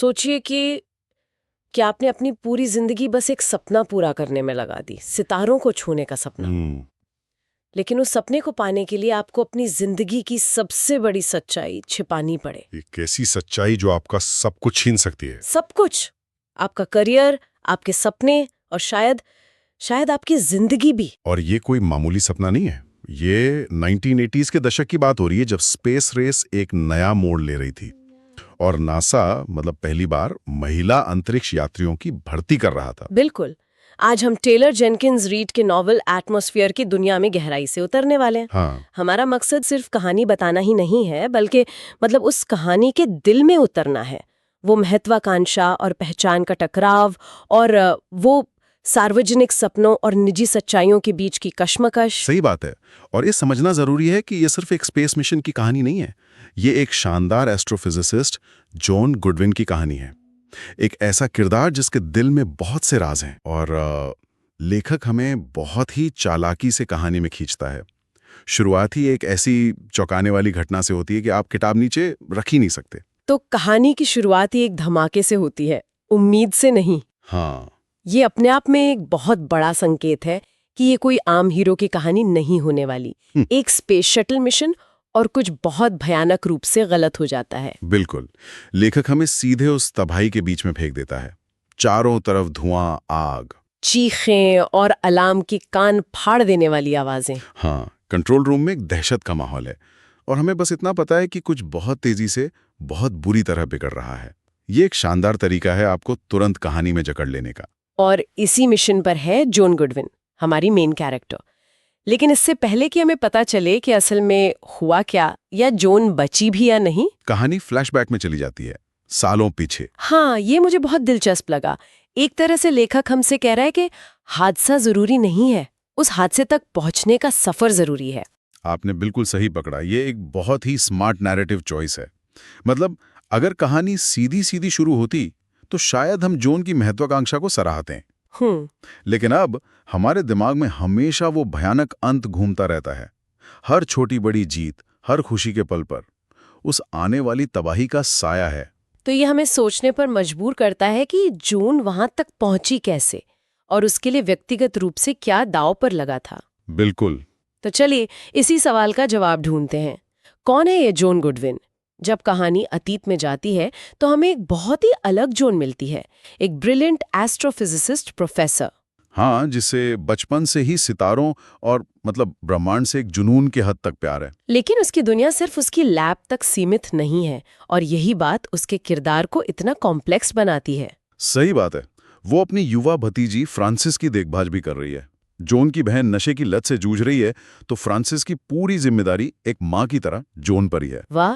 सोचिए कि आपने अपनी पूरी जिंदगी बस एक सपना पूरा करने में लगा दी, सितारों को छूने का सपना। लेकिन उस सपने को पाने के लिए आपको अपनी जिंदगी की सबसे बड़ी सच्चाई छिपानी पड़े। एक ऐसी सच्चाई जो आपका सब कुछ छीन सकती है। सब कुछ, आपका करियर, आपके सपने और शायद आपकी जिंदगी भी। और ये कोई मामूली सपना नहीं है। ये 1980s के दशक की बात हो रही है, जब स्पेस रेस एक नया मोड़ ले रही थी और नासा पहली बार महिला अंतरिक्ष यात्रियों की भर्ती कर रहा था। बिल्कुल। आज हम टेलर जेनकिंस रीड के नॉवल एटमॉस्फेयर की दुनिया में गहराई से उतरने वाले हैं। हाँ। हमारा मकसद सिर्फ कहानी बताना ही नहीं है, बल्कि उस कहानी के दिल में उतरना है। वो महत्वाकांक्षा और पहचान का टकराव, और वो सार्वजनिक सपनों और निजी सच्चाइयों के बीच की कश्मकश। सही बात है। और ये समझना जरूरी है कि ये सिर्फ एक स्पेस मिशन की कहानी नहीं है। ये एक शानदार एस्ट्रोफिजिसिस्ट जॉन गुडविन की कहानी है। एक ऐसा किरदार जिसके दिल में बहुत से राज हैं, और लेखक हमें बहुत ही चालाकी से कहानी में खींचता है। शुरुआत ही एक ऐसी चौंकाने वाली घटना से होती है कि आप किताब नीचे रख ही नहीं सकते। तो कहानी की शुरुआत ही एक धमाके से होती है, उम्मीद से नहीं। हाँ। ये अपने आप में एक बहुत बड़ा संकेत है कि ये कोई आम हीरो की कहानी नहीं होने वाली। एक स्पेस शटल मिशन और कुछ बहुत भयानक रूप से गलत हो जाता है। बिल्कुल। लेखक हमें सीधे उस तबाही के बीच में फेंक देता है। चारों तरफ धुआं, आग, चीखें और अलार्म की कान फाड़ देने वाली आवाजें। हाँ, कंट्रोल रूम में एक दहशत का माहौल है और हमें बस इतना पता है कि कुछ बहुत तेजी से, बहुत बुरी तरह बिगड़ रहा है। ये एक शानदार तरीका है आपको तुरंत कहानी में जकड़ लेने का। और इसी मिशन पर है जॉन गुडविन, हमारी मेन कैरेक्टर। लेकिन इससे पहले कि हमें पता चले कि असल में हुआ क्या, या जॉन बची भी या नहीं, कहानी फ्लैशबैक में चली जाती है, सालों पीछे। हाँ, ये मुझे बहुत दिलचस्प लगा। एक तरह से लेखक हमसे कह रहा है कि हादसा जरूरी नहीं है, उस हादसे तक पहुंचने का सफर जरूरी है। आपने बिल्कुल सही पकड़ा। ये एक बहुत ही स्मार्ट नैरेटिव चॉइस है। अगर कहानी सीधी सीधी शुरू होती तो शायद हम जॉन की महत्वाकांक्षा को सराहते हैं। लेकिन अब हमारे दिमाग में हमेशा वो भयानक अंत घूमता रहता है। हर छोटी बड़ी जीत, हर खुशी के पल पर उस आने वाली तबाही का साया है। तो ये हमें सोचने पर मजबूर करता है कि जून वहां तक पहुंची कैसे, और उसके लिए व्यक्तिगत रूप से क्या दांव पर लगा था। बिल्कुल। तो चलिए इसी सवाल का जवाब ढूंढते हैं। कौन है ये जॉन गुडविन? जब कहानी अतीत में जाती है तो हमें एक बहुत ही अलग जॉन मिलती है, एक ब्रिलियंट एस्ट्रोफिजिसिस्ट प्रोफेसर। हाँ, जिसे बचपन से ही सितारों और ब्रह्मांड से एक जुनून के हद तक प्यार है। लेकिन उसकी दुनिया सिर्फ उसकी लैब तक सीमित नहीं है, और यही बात उसके किरदार को इतना कॉम्प्लेक्स बनाती है। सही बात है। वो अपनी युवा भतीजी फ्रांसिस की देखभाल भी कर रही है। जॉन की बहन नशे की लत से जूझ रही है, तो फ्रांसिस की पूरी जिम्मेदारी एक माँ की तरह जॉन पर ही है। वाह!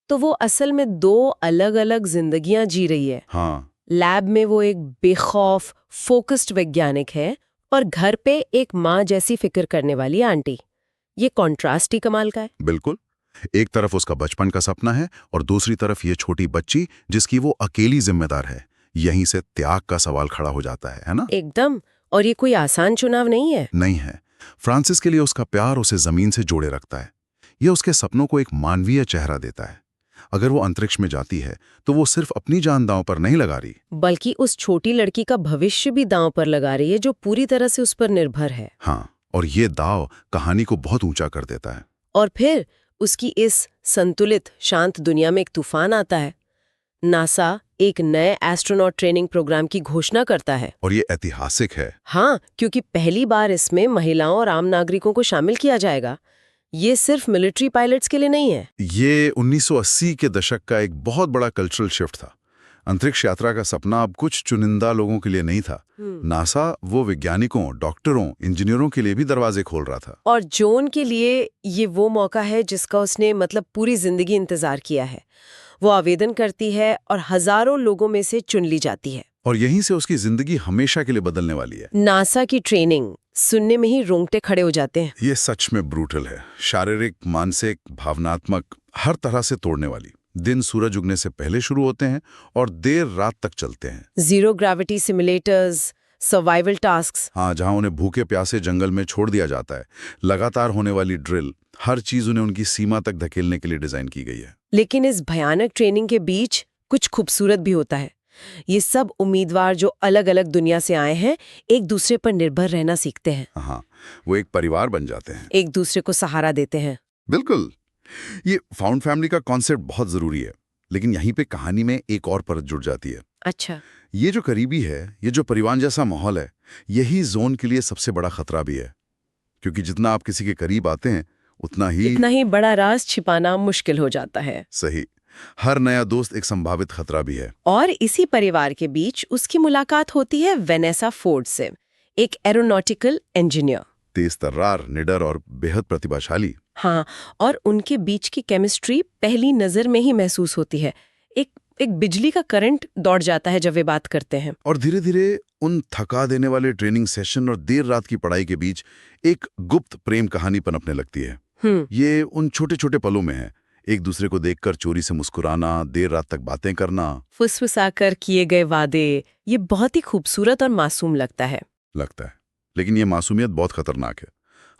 तो वो असल में दो अलग अलग जिंदगियां जी रही है। हाँ। लैब में वो एक बेखौफ, फोकस्ड वैज्ञानिक है, और घर पे एक माँ जैसी फिक्र करने वाली आंटी। ये कॉन्ट्रास्ट ही कमाल का है। बिल्कुल। एक तरफ उसका बचपन का सपना है और दूसरी तरफ ये छोटी बच्ची जिसकी वो अकेली जिम्मेदार है। यहीं से त्याग का सवाल खड़ा हो जाता है ना? एकदम। और ये कोई आसान चुनाव नहीं है। नहीं है। फ्रांसिस के लिए उसका प्यार उसे जमीन से जोड़े रखता है। ये उसके सपनों को एक मानवीय चेहरा देता है। अगर वो अंतरिक्ष में जाती है तो वो सिर्फ अपनी जान दांव पर नहीं लगा रही, बल्कि उस छोटी लड़की का भविष्य भी दांव पर लगा रही है, जो पूरी तरह से उस पर निर्भर है। हाँ, और ये दाव कहानी को बहुत ऊंचा कर देता है। और फिर उसकी इस संतुलित, शांत दुनिया में एक तूफान आता है। नासा एक नए एस्ट्रोनॉट ट्रेनिंग प्रोग्राम की घोषणा करता है। और ये ऐतिहासिक है। हाँ, क्योंकि पहली बार इसमें महिलाओं और आम नागरिकों को शामिल किया जाएगा। ये सिर्फ मिलिट्री पायलट्स के लिए नहीं है। ये 1980 के दशक का एक बहुत बड़ा कल्चरल शिफ्ट था। अंतरिक्ष यात्रा का सपना अब कुछ चुनिंदा लोगों के लिए नहीं था। नासा वो वैज्ञानिकों, डॉक्टरों, इंजीनियरों के लिए भी दरवाजे खोल रहा था। और जॉन के लिए ये वो मौका है जिसका उसने पूरी जिंदगी इंतजार किया है। वो आवेदन करती है और हजारों लोगों में से चुन ली जाती है। और यहीं से उसकी जिंदगी हमेशा के लिए बदलने वाली है। नासा की ट्रेनिंग सुनने में ही रोंगटे खड़े हो जाते हैं। ये सच में ब्रूटल है। शारीरिक, मानसिक, भावनात्मक, हर तरह से तोड़ने वाली। दिन सूरज उगने से पहले शुरू होते हैं और देर रात तक चलते हैं। Zero gravity simulators, survival tasks. हाँ, जहां उन्हें भूखे प्यासे जंगल में छोड़ दिया जाता है। लगातार होने वाली ड्रिल, हर चीज उन्हें उनकी सीमा तक धकेलने के लिए डिजाइन की गई है। लेकिन इस भयानक ट्रेनिंग के बीच कुछ खूबसूरत भी होता है। ये सब उम्मीदवार जो अलग अलग दुनिया से आए हैं, एक दूसरे पर निर्भर रहना सीखते हैं, हाँ, वो एक परिवार बन जाते हैं। एक दूसरे को सहारा देते हैं। बिल्कुल। ये फाउंड फैमिली का कॉन्सेप्ट बहुत जरूरी है, लेकिन यहीं पे कहानी में एक और परत जुड़ जाती है। अच्छा। ये जो करीबी है, ये जो परिवार जैसा माहौल है, यही जोन के लिए सबसे बड़ा खतरा भी है। क्योंकि जितना आप किसी के करीब आते हैं, उतना ही बड़ा राज छिपाना मुश्किल हो जाता है। सही। हर नया दोस्त एक संभावित खतरा भी है। और इसी परिवार के बीच उसकी मुलाकात होती है वेनेसा फोर्ड से, एक एरोनॉटिकल इंजीनियर। तेज तर्रार, निडर और बेहद प्रतिभाशाली। हाँ, और उनके बीच की केमिस्ट्री पहली नजर में ही महसूस होती है। एक बिजली का करंट दौड़ जाता है जब वे बात करते हैं। और धीरे धीरे उन थका देने वाले ट्रेनिंग सेशन और देर रात की पढ़ाई के बीच एक गुप्त प्रेम कहानी पनपने लगती है। ये उन छोटे छोटे पलों में है। एक दूसरे को देखकर चोरी से मुस्कुराना, देर रात तक बातें करना, फुसफुसाकर किए गए वादे, ये बहुत ही खूबसूरत और मासूम लगता है। लेकिन ये मासूमियत बहुत खतरनाक है।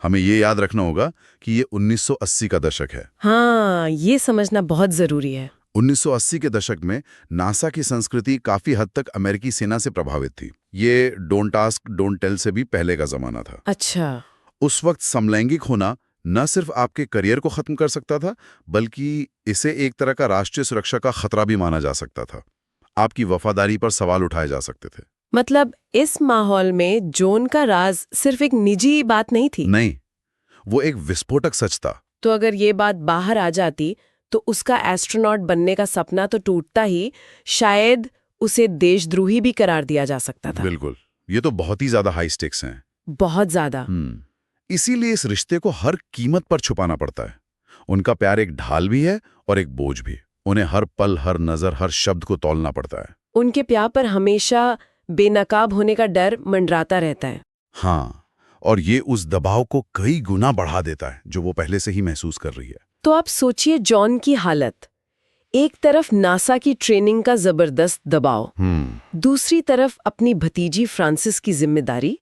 हमें ये याद रखना होगा कि ये 1980 का दशक है। हाँ, ये समझना बहुत जरूरी है। 1980 के दशक में नासा की संस्कृति काफी हद तक अमेरिकी सेना से प्रभावित थी। ये डोंट आस्क डोंट टेल से भी पहले का जमाना था। अच्छा। उस वक्त समलैंगिक होना न सिर्फ आपके करियर को खत्म कर सकता था, बल्कि इसे एक तरह का राष्ट्रीय सुरक्षा का खतरा भी माना जा सकता था। आपकी वफादारी पर सवाल उठाए जा सकते थे। मतलब इस माहौल में जॉन का राज सिर्फ एक निजी बात नहीं थी। नहीं, वो एक विस्फोटक सच था। तो अगर ये बात बाहर आ जाती तो उसका एस्ट्रोनॉट बनने का सपना तो टूटता ही, शायद उसे देशद्रोही भी करार दिया जा सकता था। बिल्कुल। ये तो बहुत ही ज्यादा हाई स्टेक्स हैं। बहुत ज्यादा। इसीलिए इस रिश्ते को हर कीमत पर छुपाना पड़ता है। उनका प्यार एक ढाल भी है और एक बोझ भी। उन्हें हर पल, हर नजर, हर शब्द को तौलना पड़ता है। उनके प्यार पर हमेशा बेनकाब होने का डर मंडराता रहता है। हाँ, और ये उस दबाव को कई गुना बढ़ा देता है जो वो पहले से ही महसूस कर रही है। तो आप सोचिए जॉन की हालत। एक तरफ नासा की ट्रेनिंग का जबरदस्त दबाव, दूसरी तरफ अपनी भतीजी फ्रांसिस की जिम्मेदारी,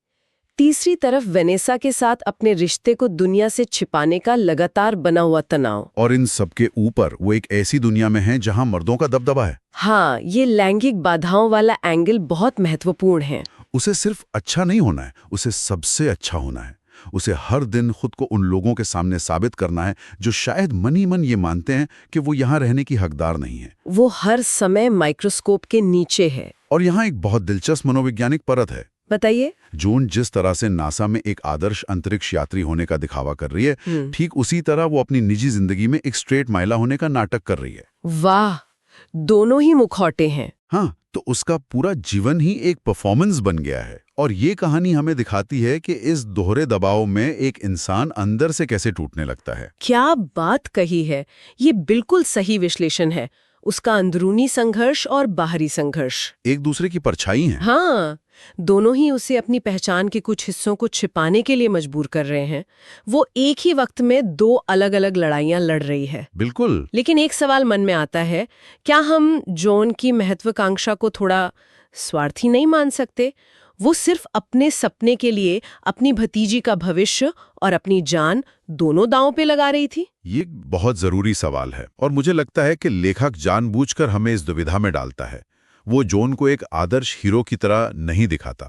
तीसरी तरफ वेनेसा के साथ अपने रिश्ते को दुनिया से छिपाने का लगातार बना हुआ तनाव। और इन सबके ऊपर वो एक ऐसी दुनिया में है जहां मर्दों का दबदबा है। हाँ, ये लैंगिक बाधाओं वाला एंगल बहुत महत्वपूर्ण है। उसे सिर्फ अच्छा नहीं होना है, उसे सबसे अच्छा होना है। उसे हर दिन खुद को उन लोगों के सामने साबित करना है जो शायद मन ही मन ये मानते हैं कि वो यहाँ रहने की हकदार नहीं है। वो हर समय माइक्रोस्कोप के नीचे है। और यहाँ एक बहुत दिलचस्प मनोवैज्ञानिक परत है। बताइए। जून जिस तरह से नासा में एक आदर्श अंतरिक्ष यात्री होने का दिखावा कर रही है, ठीक उसी तरह वो अपनी निजी जिंदगी में एक स्ट्रेट महिला होने का नाटक कर रही है। वाह, दोनों ही मुखौटे हैं। हाँ, तो उसका पूरा जीवन ही एक परफॉर्मेंस बन गया है। और ये कहानी हमें दिखाती है कि इस दोहरे दबाव में एक इंसान अंदर से कैसे टूटने लगता है। क्या बात कही है, ये बिल्कुल सही विश्लेषण है। उसका अंदरूनी संघर्ष और बाहरी संघर्ष एक दूसरे की परछाई हैं। हाँ, दोनों ही उसे अपनी पहचान के कुछ हिस्सों को छिपाने के लिए मजबूर कर रहे हैं। वो एक ही वक्त में दो अलग अलग लड़ाइयां लड़ रही है। बिल्कुल। लेकिन एक सवाल मन में आता है, क्या हम जॉन की महत्वाकांक्षा को थोड़ा स्वार्थी नहीं मान सकते? वो सिर्फ अपने सपने के लिए अपनी भतीजी का भविष्य और अपनी जान दोनों दांव पे लगा रही थी। ये बहुत जरूरी सवाल है और मुझे लगता है कि लेखक जानबूझकर हमें इस दुविधा में डालता है। वो जॉन को एक आदर्श हीरो की तरह नहीं दिखाता।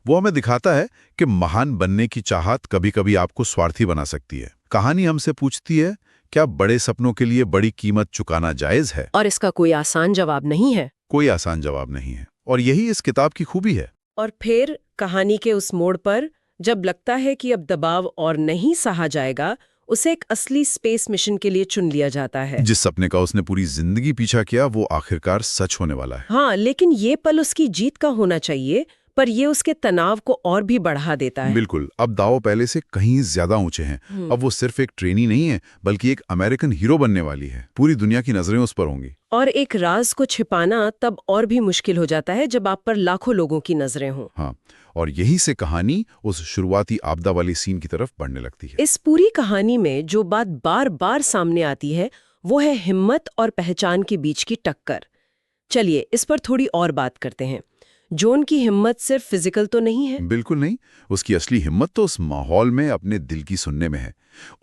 वो हमें दिखाता है कि महान बनने की चाहत कभी-कभी आपको स्वार्थी बना सकती है। कहानी हमसे पूछती है, क्या बड़े सपनों के लिए बड़ी कीमत चुकाना जायज है? और इसका कोई आसान जवाब नहीं है। कोई आसान जवाब नहीं है, और यही इस किताब की खूबी है। और फिर कहानी के उस मोड़ पर जब लगता है कि अब दबाव और नहीं सहा जाएगा, उसे एक असली स्पेस मिशन के लिए चुन लिया जाता है। जिस सपने का उसने पूरी जिंदगी पीछा किया, वो आखिरकार सच होने वाला है। हाँ, लेकिन ये पल उसकी जीत का होना चाहिए, पर ये उसके तनाव को और भी बढ़ा देता है। बिल्कुल। अब दाव पहले से कहीं ज्यादा ऊंचे हैं। अब वो सिर्फ एक ट्रेनी नहीं है, बल्कि एक अमेरिकन हीरो बनने वाली है। पूरी दुनिया की नजरें उस पर होंगी। और एक राज को छिपाना तब और भी मुश्किल हो जाता है जब आप पर लाखों लोगों की नजरें हों। हाँ, और यही से कहानी उस शुरुआती आपदा वाली सीन की तरफ बढ़ने लगती है। इस पूरी कहानी में जो बात बार बार सामने आती है, वो है हिम्मत और पहचान के बीच की टक्कर। चलिए इस पर थोड़ी और बात करते हैं। जॉन की हिम्मत सिर्फ फिजिकल तो नहीं है। बिल्कुल नहीं। उसकी असली हिम्मत तो उस माहौल में अपने दिल की सुनने में है।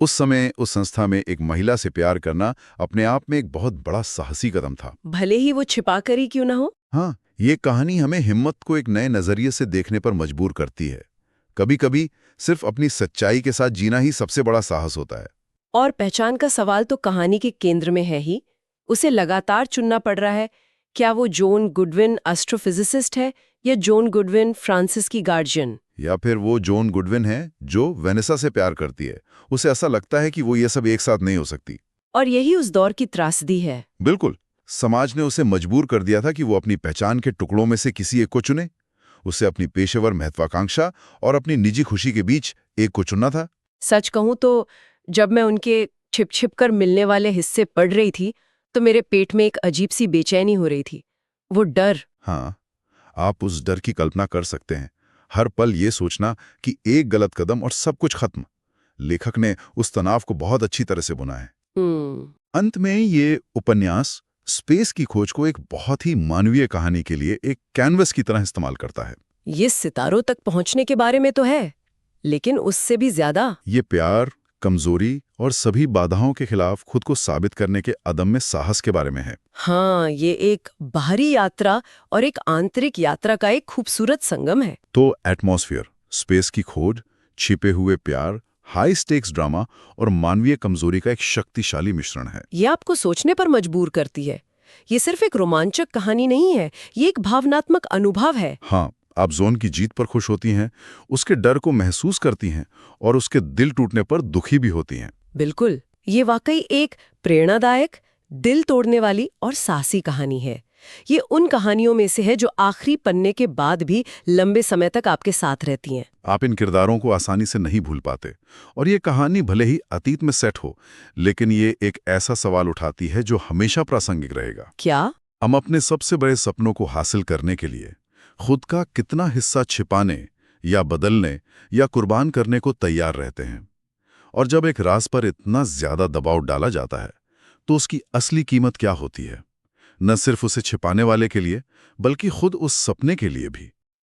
उस समय उस संस्था में एक महिला से प्यार करना अपने आप में एक बहुत बड़ा साहसी कदम था। भले ही वो छिपा कर ही क्यों ना हो। हाँ, ये कहानी हमें हिम्मत को एक नए नजरिए से देखने पर मजबूर करती है। कभी कभी सिर्फ अपनी सच्चाई के साथ जीना ही सबसे बड़ा साहस होता है। और पहचान का सवाल तो कहानी के केंद्र में है ही। उसे लगातार चुनना पड़ रहा है, क्या वो जॉन गुडविन एस्ट्रोफिजिसिस्ट है या जॉन गुडविन फ्रांसिस की गार्जियन। या फिर वो जॉन गुडविन है जो वेनेसा से प्यार करती है। उसे ऐसा लगता है कि वो ये सब एक साथ नहीं हो सकती। और यही उस दौर की त्रासदी है। बिल्कुल। समाज ने उसे मजबूर कर दिया था कि वो अपनी पहचान के टुकड़ों में से किसी एक को चुने। उसे अपनी पेशेवर महत्वाकांक्षा और अपनी निजी खुशी के बीच एक को चुनना था। सच कहूं तो जब मैं उनके छिप छिप कर मिलने वाले हिस्से पढ़ रही थी तो मेरे पेट में एक अजीब सी बेचैनी हो रही थी। वो डर। हाँ, आप उस डर की कल्पना कर सकते हैं। हर पल ये सोचना कि एक गलत कदम और सब कुछ खत्म। लेखक ने उस तनाव को बहुत अच्छी तरह से बुना है। अंत में ये उपन्यास स्पेस की खोज को एक बहुत ही मानवीय कहानी के लिए एक कैनवस की तरह इस्तेमाल करता है। ये सितारों तक पहुंचने के बारे में तो है, लेकिन उससे भी ज्यादा ये प्यार, कमजोरी और सभी बाधाओं के खिलाफ खुद को साबित करने के अदम्य साहस के बारे में है। हाँ, ये एक बाहरी यात्रा और एक आंतरिक यात्रा का एक खूबसूरत संगम है। तो एटमॉस्फेयर, स्पेस की खोज, छिपे हुए प्यार, हाई स्टेक्स ड्रामा और मानवीय कमजोरी का एक शक्तिशाली मिश्रण है। ये आपको सोचने पर मजबूर करती है। ये सिर्फ एक रोमांचक कहानी नहीं है, ये एक भावनात्मक अनुभव है। हाँ, आप जॉन की जीत पर खुश होती हैं, उसके डर को महसूस करती हैं और उसके दिल टूटने पर दुखी भी होती हैं। बिल्कुल, ये वाकई एक प्रेरणादायक, दिल तोड़ने वाली और साहसी कहानी है। ये उन कहानियों में से है जो आखिरी पन्ने के बाद भी लंबे समय तक आपके साथ रहती हैं। आप इन किरदारों को आसानी से नहीं भूल पाते। और ये कहानी भले ही अतीत में सेट हो, लेकिन ये एक ऐसा सवाल उठाती है जो हमेशा प्रासंगिक रहेगा। क्या हम अपने सबसे बड़े सपनों को हासिल करने के लिए खुद का कितना हिस्सा छिपाने या बदलने या कुर्बान करने को तैयार रहते हैं? और जब एक राज पर इतना ज्यादा दबाव डाला जाता है तो उसकी असली कीमत क्या होती है, न सिर्फ उसे छिपाने वाले के लिए बल्कि खुद उस सपने के लिए भी।